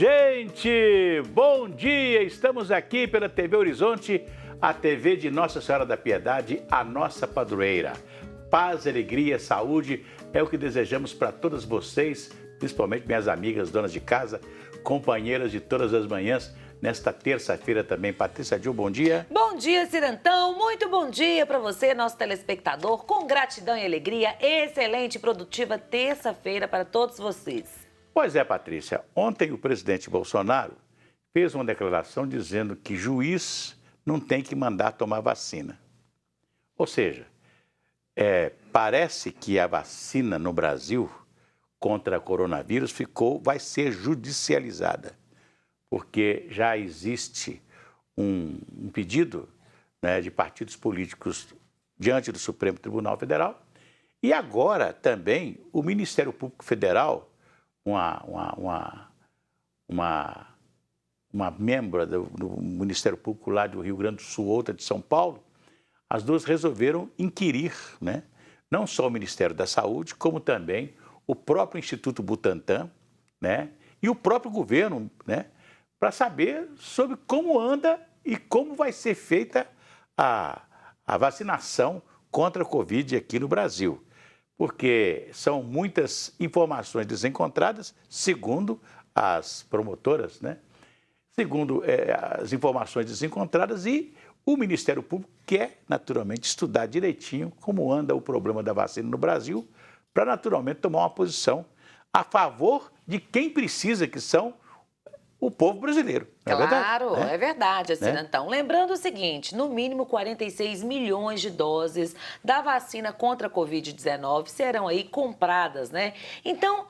Gente, bom dia! Estamos aqui pela TV Horizonte, a TV de Nossa Senhora da Piedade, a nossa padroeira. Paz, alegria, saúde é o que desejamos para todas vocês, principalmente minhas amigas, donas de casa, companheiras de todas as manhãs, nesta terça-feira também. Patrícia Dil, bom dia. Bom dia, Cirantão. Muito bom dia para você, nosso telespectador. Com gratidão e alegria, excelente e produtiva terça-feira para todos vocês. Pois é, Patrícia. Ontem o presidente Bolsonaro fez uma declaração dizendo que juiz não tem que mandar tomar vacina. Ou seja, parece que a vacina no Brasil contra coronavírus vai ser judicializada, porque já existe um pedido, né, de partidos políticos diante do Supremo Tribunal Federal e agora também o Ministério Público Federal, uma membro do Ministério Público lá do Rio Grande do Sul, outra de São Paulo, as duas resolveram inquirir, né, não só o Ministério da Saúde, como também o próprio Instituto Butantan, né, e o próprio governo, né, para saber sobre como anda e como vai ser feita a vacinação contra a Covid aqui no Brasil. Porque são muitas informações desencontradas, segundo as promotoras, né? Segundo as informações desencontradas, e o Ministério Público quer, naturalmente, estudar direitinho como anda o problema da vacina no Brasil, para, naturalmente, tomar uma posição a favor de quem precisa, que são o povo brasileiro. Claro, é verdade, Cirantão. Lembrando o seguinte, no mínimo 46 milhões de doses da vacina contra a Covid-19 serão aí compradas, né? Então,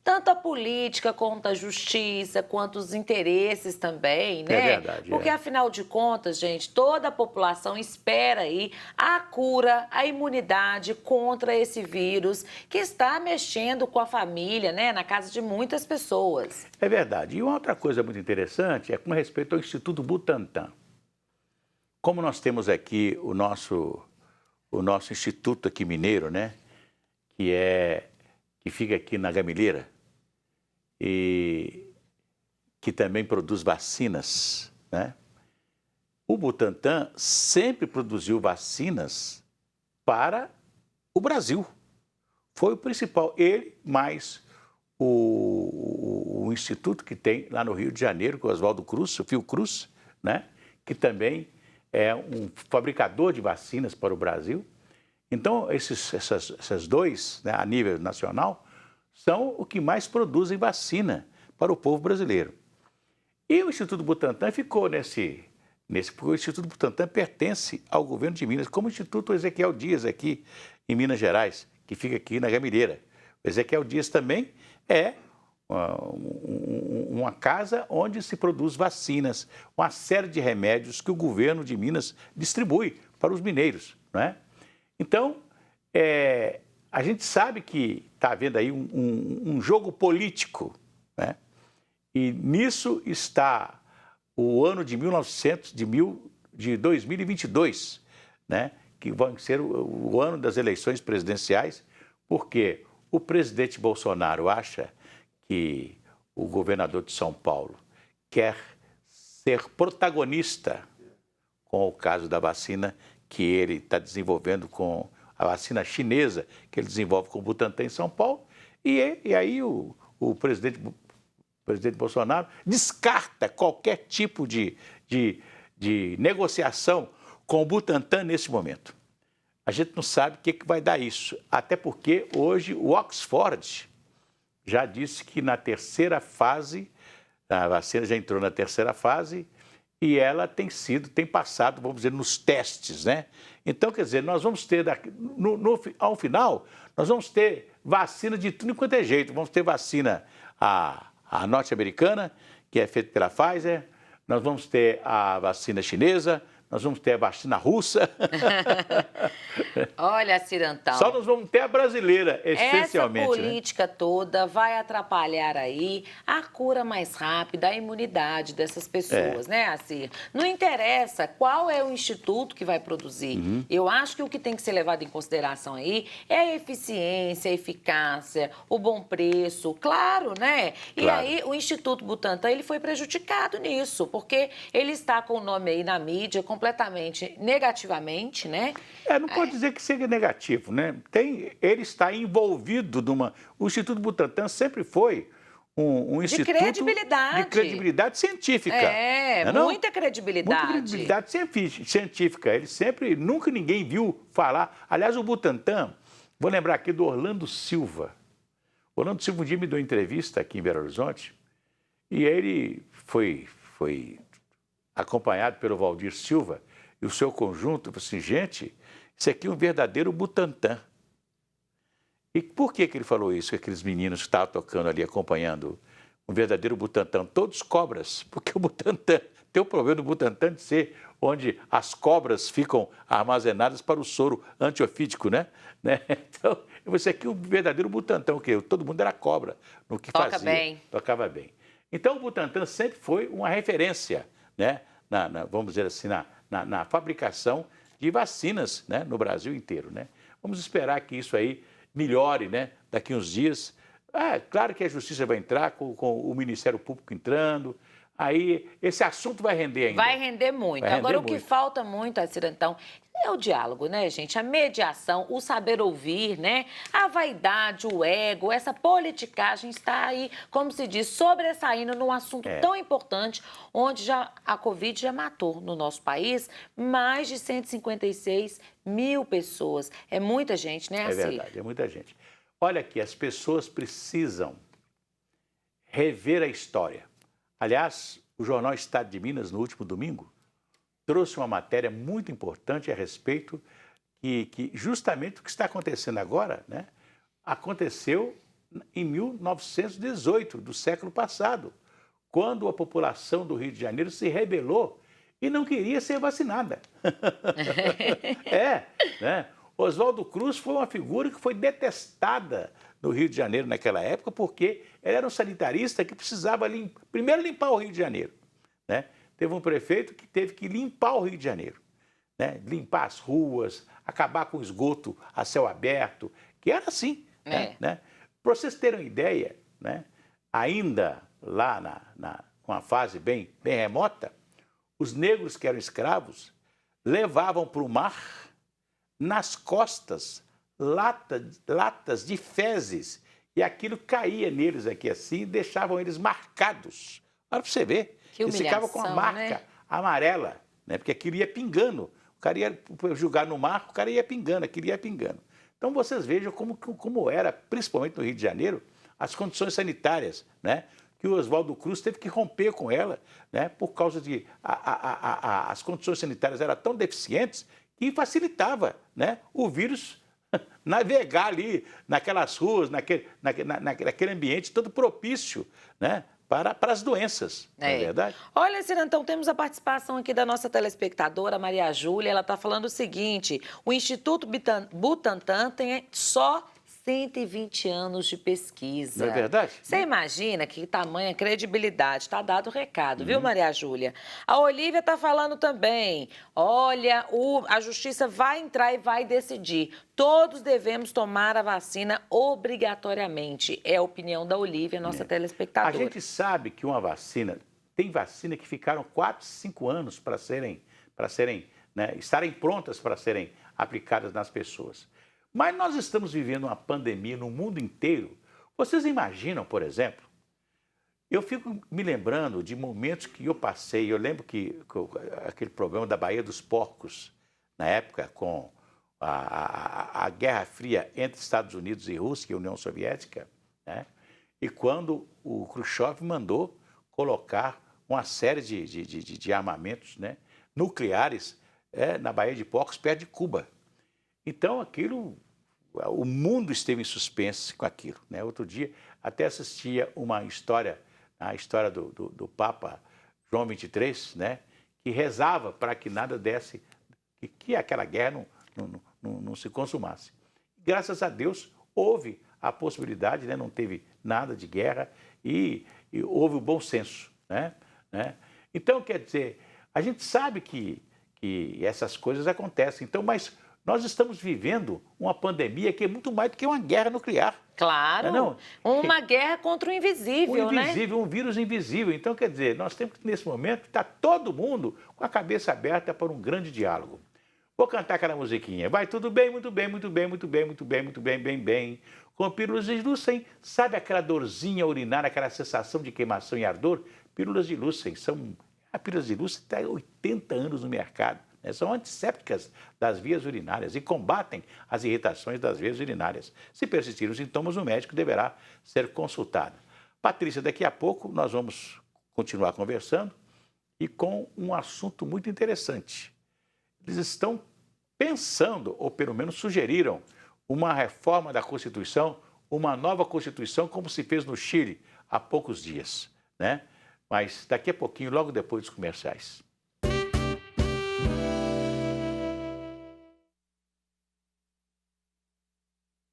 tanto a política quanto a justiça, quanto os interesses também, né? É verdade. Porque, afinal de contas, gente, toda a população espera aí a cura, a imunidade contra esse vírus que está mexendo com a família, né? Na casa de muitas pessoas. É verdade. E uma outra coisa muito interessante é com respeito ao Instituto Butantan. Como nós temos aqui o nosso instituto aqui mineiro, né? Que fica aqui na Gameleira e que também produz vacinas, né? O Butantan sempre produziu vacinas para o Brasil. Foi o principal, ele mais o instituto que tem lá no Rio de Janeiro, com o Oswaldo Cruz, o Fiocruz, né? Que também é um fabricador de vacinas para o Brasil. Então, esses dois, né, a nível nacional, são o que mais produzem vacina para o povo brasileiro. E o Instituto Butantan ficou porque o Instituto Butantan pertence ao governo de Minas, como o Instituto Ezequiel Dias aqui em Minas Gerais, que fica aqui na Gameleira. O Ezequiel Dias também é uma casa onde se produz vacinas, uma série de remédios que o governo de Minas distribui para os mineiros, não é? Então, a gente sabe que está havendo aí um jogo político, né? E nisso está o ano de 2022, né? Que vai ser o ano das eleições presidenciais, porque o presidente Bolsonaro acha que o governador de São Paulo quer ser protagonista com o caso da vacina que ele está desenvolvendo com a vacina chinesa, que ele desenvolve com o Butantan em São Paulo, e aí o presidente Bolsonaro descarta qualquer tipo de negociação com o Butantan nesse momento. A gente não sabe o que vai dar isso, até porque hoje o Oxford já disse que na terceira fase, a vacina já entrou na terceira fase, e ela tem passado, vamos dizer, nos testes, né? Então, quer dizer, nós vamos ter, ao final, nós vamos ter vacina de tudo quanto é jeito. Vamos ter vacina a norte-americana, que é feita pela Pfizer, nós vamos ter a vacina chinesa, nós vamos ter a vacina russa. Olha, Cirantão. Só nós vamos ter a brasileira, essencialmente. Essa política toda vai atrapalhar aí a cura mais rápida, a imunidade dessas pessoas, né, Acir? Não interessa qual é o instituto que vai produzir. Eu acho que o que tem que ser levado em consideração aí é a eficiência, a eficácia, o bom preço, claro, né? E Claro. aí o Instituto Butantan, ele foi prejudicado nisso, porque ele está com o nome aí na mídia completamente negativamente, né? Não pode dizer que seja negativo, né? Ele está envolvido numa... O Instituto Butantan sempre foi um instituto credibilidade. de credibilidade científica. Não? Muita credibilidade. Muita credibilidade científica. Ele sempre, nunca ninguém viu falar. Aliás, o Butantan, vou lembrar aqui do Orlando Silva. O Orlando Silva um dia me deu entrevista aqui em Belo Horizonte e ele foi acompanhado pelo Valdir Silva e o seu conjunto. Eu falei assim, gente, isso aqui é um verdadeiro Butantan. E por que ele falou isso, que aqueles meninos que estavam tocando ali, acompanhando um verdadeiro Butantan? Todos cobras, porque o Butantan, tem o problema do Butantan de ser onde as cobras ficam armazenadas para o soro antiofídico, né? Então, isso aqui é um verdadeiro Butantan, o quê? Todo mundo era cobra no que Toca fazia. bem. Tocava bem. Então, o Butantan sempre foi uma referência, né? Vamos dizer assim, na fabricação de vacinas, né? No Brasil inteiro, né? Vamos esperar que isso aí melhore, né? Daqui uns dias. Claro que a Justiça vai entrar, com o Ministério Público entrando. Aí esse assunto vai render ainda. Vai render muito. Vai Agora, render o que muito. falta muito, Cirantão, é o diálogo, né, gente? A mediação, o saber ouvir, né? A vaidade, o ego, essa politicagem está aí, como se diz, sobressaindo num assunto tão importante, onde a Covid já matou no nosso país mais de 156 mil pessoas. É muita gente, né, É Acir? verdade, é muita gente. Olha aqui, as pessoas precisam rever a história. Aliás, o jornal Estado de Minas, no último domingo, trouxe uma matéria muito importante a respeito que justamente o que está acontecendo agora, né, aconteceu em 1918, do século passado, quando a população do Rio de Janeiro se rebelou e não queria ser vacinada. Né? Oswaldo Cruz foi uma figura que foi detestada no Rio de Janeiro naquela época, porque ele era um sanitarista que precisava primeiro limpar o Rio de Janeiro, né? Teve um prefeito que teve que limpar o Rio de Janeiro, né? Limpar as ruas, acabar com o esgoto a céu aberto, que era assim. Né? Para vocês terem uma ideia, né? Ainda lá numa fase bem remota, os negros que eram escravos levavam para o mar, nas costas, latas de fezes, e aquilo caía neles aqui assim, e deixavam eles marcados. Olha para você ver. Que Eles ficavam com a marca, né? amarela, né? Porque aquilo ia pingando. O cara ia jogar no mar, o cara ia pingando, aquilo ia pingando. Então vocês vejam como era, principalmente no Rio de Janeiro, as condições sanitárias, né? Que o Oswaldo Cruz teve que romper com ela, né? Por causa de as condições sanitárias eram tão deficientes que facilitava, né, o vírus navegar ali naquelas ruas, naquele ambiente todo propício, né, para as doenças, não é verdade? Olha, Cirantão, temos a participação aqui da nossa telespectadora, Maria Júlia. Ela está falando o seguinte: o Instituto Butantan tem só 120 anos de pesquisa. Não é verdade? Você imagina que tamanha credibilidade. Está dado o recado, viu, Maria Júlia? A Olívia está falando também. Olha, a Justiça vai entrar e vai decidir. Todos devemos tomar a vacina obrigatoriamente. É a opinião da Olívia, nossa telespectadora. A gente sabe que uma vacina, tem vacina que ficaram 4, 5 anos para né, estarem prontas para serem aplicadas nas pessoas. Mas nós estamos vivendo uma pandemia no mundo inteiro. Vocês imaginam, por exemplo, eu fico me lembrando de momentos que eu passei. Eu lembro que aquele problema da Baía dos Porcos, na época, com a Guerra Fria entre Estados Unidos e Rússia e União Soviética, né? E quando o Khrushchev mandou colocar uma série de armamentos, né, nucleares na Baía de Porcos, perto de Cuba. Então, o mundo esteve em suspense com aquilo, né? Outro dia, até assistia uma história, a história do Papa João XXIII, né? que rezava para que nada desse, que aquela guerra não se consumasse. Graças a Deus, houve a possibilidade, né? Não teve nada de guerra e houve o bom senso, né? Então, quer dizer, a gente sabe que essas coisas acontecem, então, mas nós estamos vivendo uma pandemia que é muito mais do que uma guerra nuclear. Claro, Não? uma guerra contra o invisível, Um vírus invisível. Então, quer dizer, nós temos que, nesse momento, estar todo mundo com a cabeça aberta para um grande diálogo. Vou cantar aquela musiquinha. Vai tudo bem, muito bem, muito bem, muito bem, muito bem, muito bem, bem, bem. Com pílulas de Lúcen, sabe aquela dorzinha urinária, aquela sensação de queimação e ardor? Pílulas de Lúcen a pílulas de Lúcen está há 80 anos no mercado. Né? São antissépticas das vias urinárias e combatem as irritações das vias urinárias. Se persistirem os sintomas, o médico deverá ser consultado. Patrícia, daqui a pouco nós vamos continuar conversando e com um assunto muito interessante. Eles estão pensando, ou pelo menos sugeriram, uma reforma da Constituição, uma nova Constituição, como se fez no Chile há poucos dias, né? Mas daqui a pouquinho, logo depois dos comerciais.